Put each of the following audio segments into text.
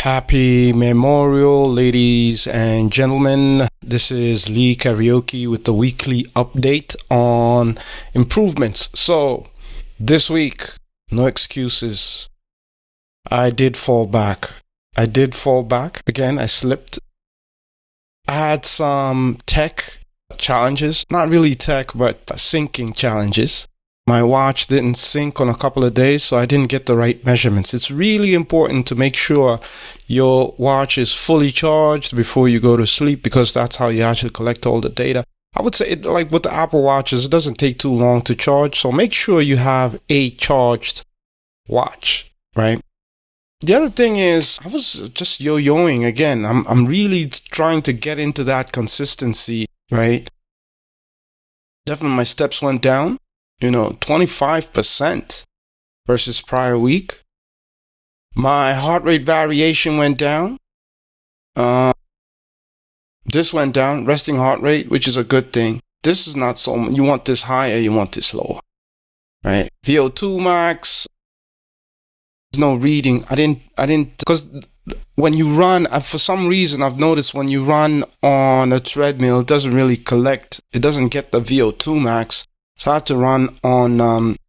Happy Memorial, ladies and gentlemen. This is Lee Karaoke with the weekly update on improvements. So, this week, no excuses. I did fall back. Again, I slipped. I had some tech challenges. Not really tech, but syncing challenges. My watch didn't sync on a couple of days, so I didn't get the right measurements. It's really important to make sure your watch is fully charged before you go to sleep, because that's how you actually collect all the data. I would say, like with the Apple Watches, it doesn't take too long to charge, so make sure you have a charged watch, right? The other thing is, I was just yo-yoing again. I'm really trying to get into that consistency, right? Definitely my steps went down. 25% versus prior week. My heart rate variation went down. This went down, resting heart rate, which is a good thing. This is not so much. You want this higher, you want this lower, right? VO2 max. There's no reading. I didn't, because when you run, for some reason, I've noticed when you run on a treadmill, it doesn't really collect. It doesn't get the VO2 max. So I had to run on,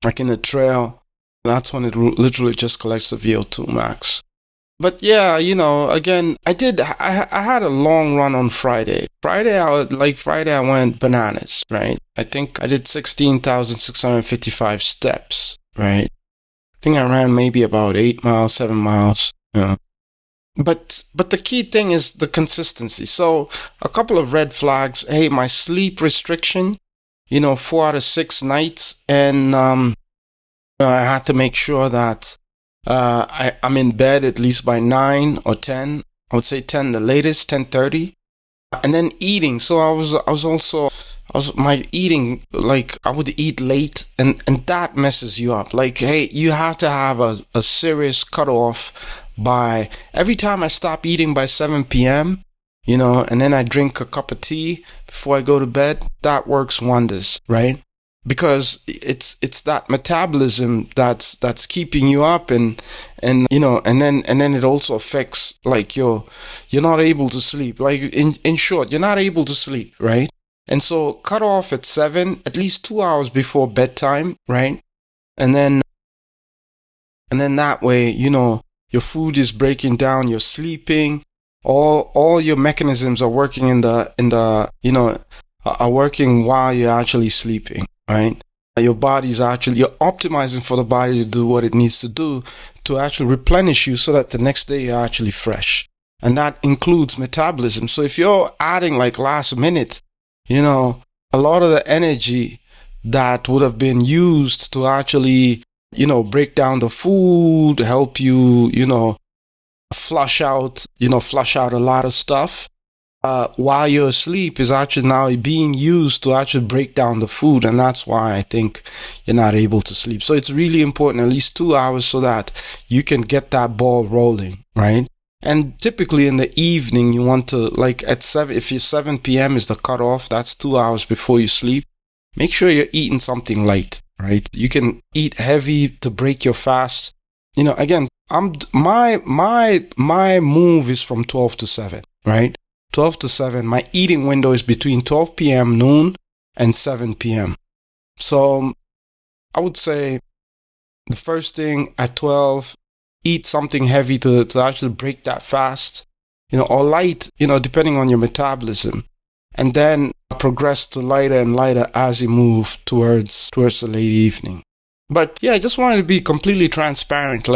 like in a trail. That's when it literally just collects the VO2 max. But yeah, again, I had a long run on Friday. Friday I went bananas, right? I think I did 16,655 steps, right? I think I ran maybe about 8 miles, 7 miles, But the key thing is the consistency. So a couple of red flags. Hey, my sleep restriction, 4 out of 6 nights. And I had to make sure that I'm in bed at least by 9 or 10. I would say 10 the latest, 10:30. And then eating. So my eating, like I would eat late, and that messes you up. Like, hey, you have to have a serious cutoff by every time I stop eating by 7 p.m., and then I drink a cup of tea before I go to bed. That works wonders, right? Because it's that metabolism that's keeping you up, and then it also affects, like, you're not able to sleep. Like, in short, you're not able to sleep, right? And so cut off at 7, at least 2 hours before bedtime, right? And then that way, your food is breaking down, you're sleeping, all your mechanisms are working are working while you're actually sleeping, right? You're optimizing for the body to do what it needs to do to actually replenish you so that the next day you're actually fresh. And that includes metabolism. So if you're adding like last minute, a lot of the energy that would have been used to actually, break down the food, help you, flush out a lot of stuff, while you're asleep is actually now being used to actually break down the food. And that's why I think you're not able to sleep. So it's really important, at least 2 hours, so that you can get that ball rolling, right? And typically in the evening, you want to, like at 7, if 7 p.m. is the cutoff, that's 2 hours before you sleep. Make sure you're eating something light, right? You can eat heavy to break your fast. Again, my move is from 12 to 7, right? 12 to 7. My eating window is between 12 p.m., noon, and 7 p.m. So I would say the first thing at 12, eat something heavy to actually break that fast, or light, depending on your metabolism. And then progress to lighter and lighter as you move towards the late evening. But yeah, I just wanted to be completely transparent,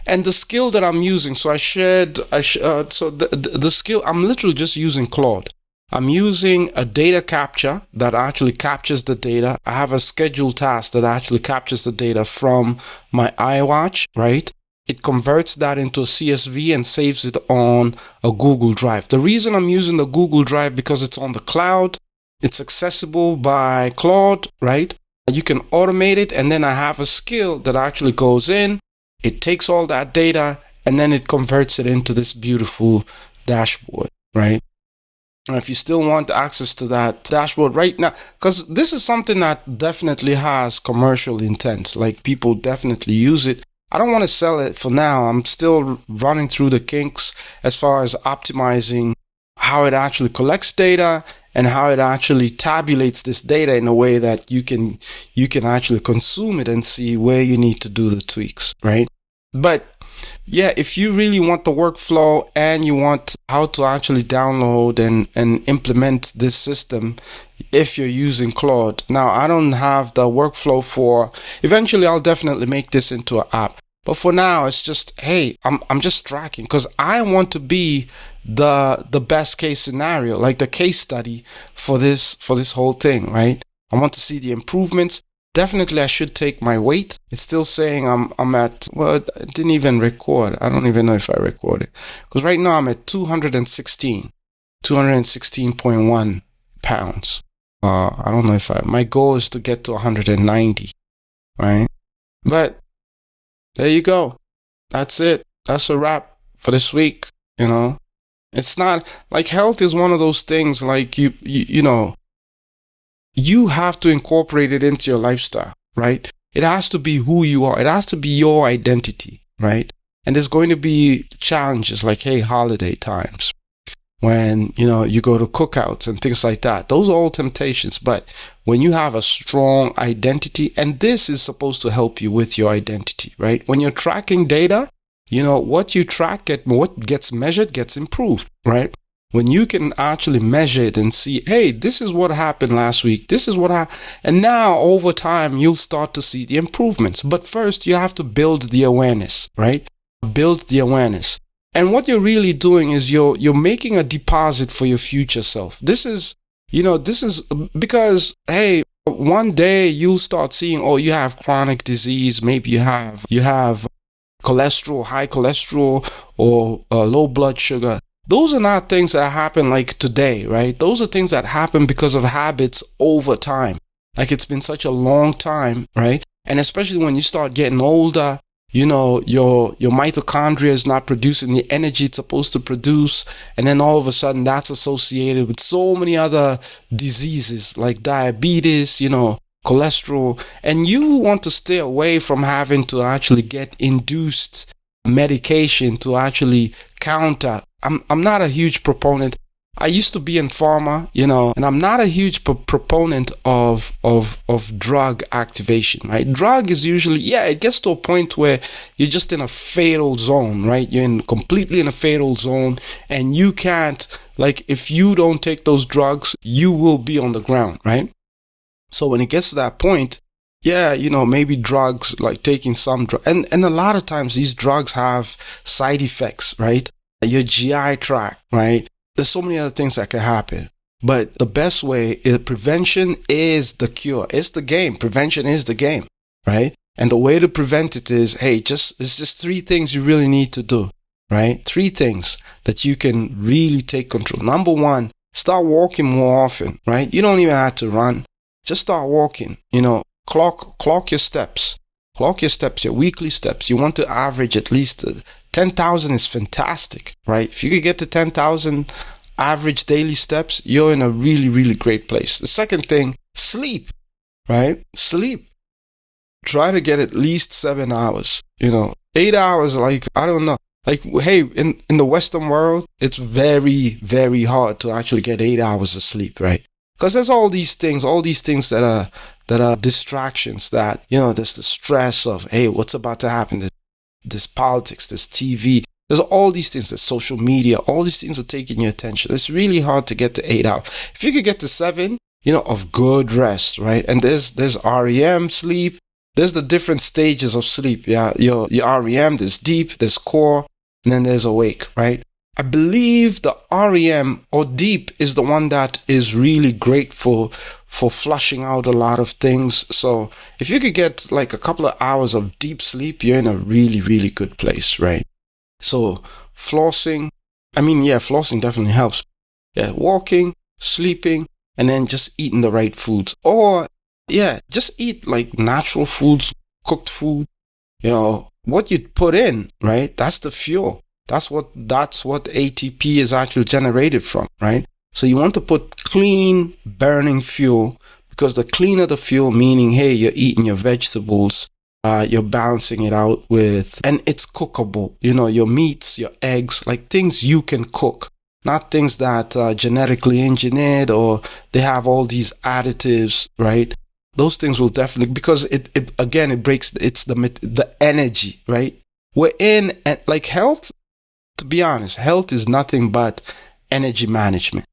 and the skill that I'm using. So the skill, I'm literally just using Claude. I'm using a data capture that actually captures the data. I have a scheduled task that actually captures the data from my iWatch, right? It converts that into a CSV and saves it on a Google Drive. The reason I'm using the Google Drive, because it's on the cloud. It's accessible by Claude, right? You can automate it, and then I have a skill that actually goes in, it takes all that data, and then it converts it into this beautiful dashboard, right? And if you still want access to that dashboard right now, because this is something that definitely has commercial intent, like people definitely use it. I don't want to sell it for now. I'm still running through the kinks as far as optimizing how it actually collects data and how it actually tabulates this data in a way that you can actually consume it and see where you need to do the tweaks, right? But yeah, if you really want the workflow and you want how to actually download and implement this system, if you're using Claude. Now, I don't have the workflow for, eventually I'll definitely make this into an app. But for now, it's just, hey, I'm just tracking because I want to be the best case scenario, like the case study for this whole thing, right? I want to see the improvements. Definitely, I should take my weight. It's still saying I'm at, well, I didn't even record. I don't even know if I recorded. Because right now I'm at 216.1 pounds. I don't know if my goal is to get to 190, right? But there you go. That's it. That's a wrap for this week, you know. It's not, like, health is one of those things, like, you know, you have to incorporate it into your lifestyle, right? It has to be who you are. It has to be your identity, right? And there's going to be challenges like, hey, holiday times, when, you know, you go to cookouts and things like that. Those are all temptations. But when you have a strong identity, and this is supposed to help you with your identity, right? When you're tracking data, you know, what you track, what gets measured gets improved, right? When you can actually measure it and see, hey, this is what happened last week. This is what happened. And now over time, you'll start to see the improvements. But first, you have to build the awareness, right? Build the awareness. And what you're really doing is you're making a deposit for your future self. This is because, hey, one day you'll start seeing, oh, you have chronic disease. Maybe you have cholesterol, high cholesterol, or low blood sugar. Those are not things that happen like today, right? Those are things that happen because of habits over time. Like, it's been such a long time, right? And especially when you start getting older, you know, your mitochondria is not producing the energy it's supposed to produce. And then all of a sudden that's associated with so many other diseases like diabetes, you know, cholesterol. And you want to stay away from having to actually get induced medication to actually counter. I'm not a huge proponent. I used to be in pharma, you know, and I'm not a huge proponent of drug activation, right? Drug is usually, yeah, it gets to a point where you're just in a fatal zone, right? You're completely in a fatal zone, and you can't, like, if you don't take those drugs, you will be on the ground, right? So when it gets to that point, yeah, you know, maybe drugs, like taking some drug, and a lot of times these drugs have side effects, right? Your GI tract, right? There's so many other things that can happen. But the best way is prevention is the cure. It's the game. Prevention is the game, right? And the way to prevent it is, hey, it's just 3 things you really need to do, right? 3 things that you can really take control. Number 1, start walking more often, right? You don't even have to run. Just start walking, you know, clock your steps. Clock your steps, your weekly steps. You want to average at least 10,000 is fantastic, right? If you could get to 10,000 average daily steps, you're in a really, really great place. The second thing, sleep, right? Sleep. Try to get at least 7 hours, you know, 8 hours, like, I don't know. Like, hey, in the Western world, it's very, very hard to actually get 8 hours of sleep, right? Because there's all these things that are distractions, that, you know, there's the stress of, hey, what's about to happen? There's politics, there's TV, there's all these things, there's social media, all these things are taking your attention. It's really hard to get to 8 hours. If you could get to 7, you know, of good rest, right? And there's REM sleep, there's the different stages of sleep. Yeah, your REM, there's deep, there's core, and then there's awake, right? I believe the REM or deep is the one that is really great for flushing out a lot of things. So if you could get like a couple of hours of deep sleep, you're in a really, really good place, right? So flossing, flossing definitely helps. Yeah, walking, sleeping, and then just eating the right foods. Or, yeah, just eat like natural foods, cooked food. You know, what you put in, right? That's the fuel. That's what ATP is actually generated from, right? So you want to put clean burning fuel, because the cleaner the fuel, meaning, hey, you're eating your vegetables, You're balancing it out with, and it's cookable. Your meats, your eggs, like things you can cook, not things that are genetically engineered or they have all these additives, right? Those things will definitely, because it breaks, it's the energy, right? We're in, like health, to be honest, health is nothing but energy management.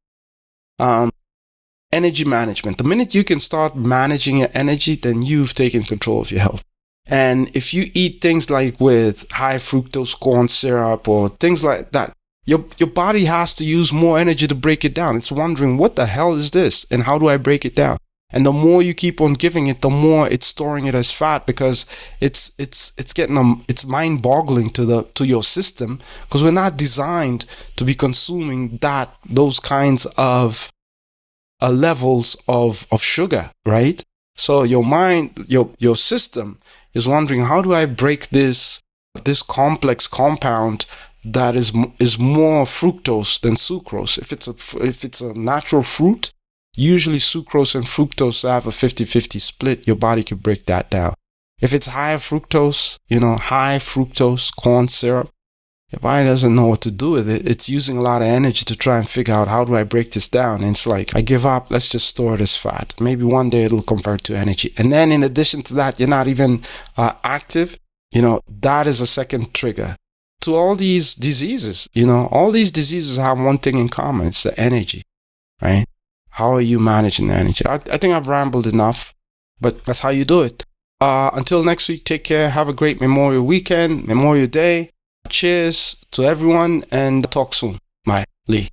Energy management. The minute you can start managing your energy, then you've taken control of your health. And if you eat things like with high fructose corn syrup or things like that, your body has to use more energy to break it down. It's wondering, what the hell is this? And how do I break it down? And the more you keep on giving it, the more it's storing it as fat, because it's mind-boggling to your system, because we're not designed to be consuming those kinds of levels of sugar, right? So your mind, your system is wondering, how do I break this complex compound that is more fructose than sucrose? If it's a natural fruit, usually sucrose and fructose have a 50-50 split. Your body can break that down. If it's high fructose corn syrup, your body doesn't know what to do with it. It's using a lot of energy to try and figure out, how do I break this down? And it's like, I give up. Let's just store it as fat. Maybe one day it'll convert to energy. And then in addition to that, you're not even active. That is a second trigger to all these diseases. All these diseases have one thing in common. It's the energy, right? How are you managing the energy? I think I've rambled enough, but that's how you do it. Until next week, take care. Have a great Memorial Weekend, Memorial Day. Cheers to everyone, and talk soon. Bye. Lee.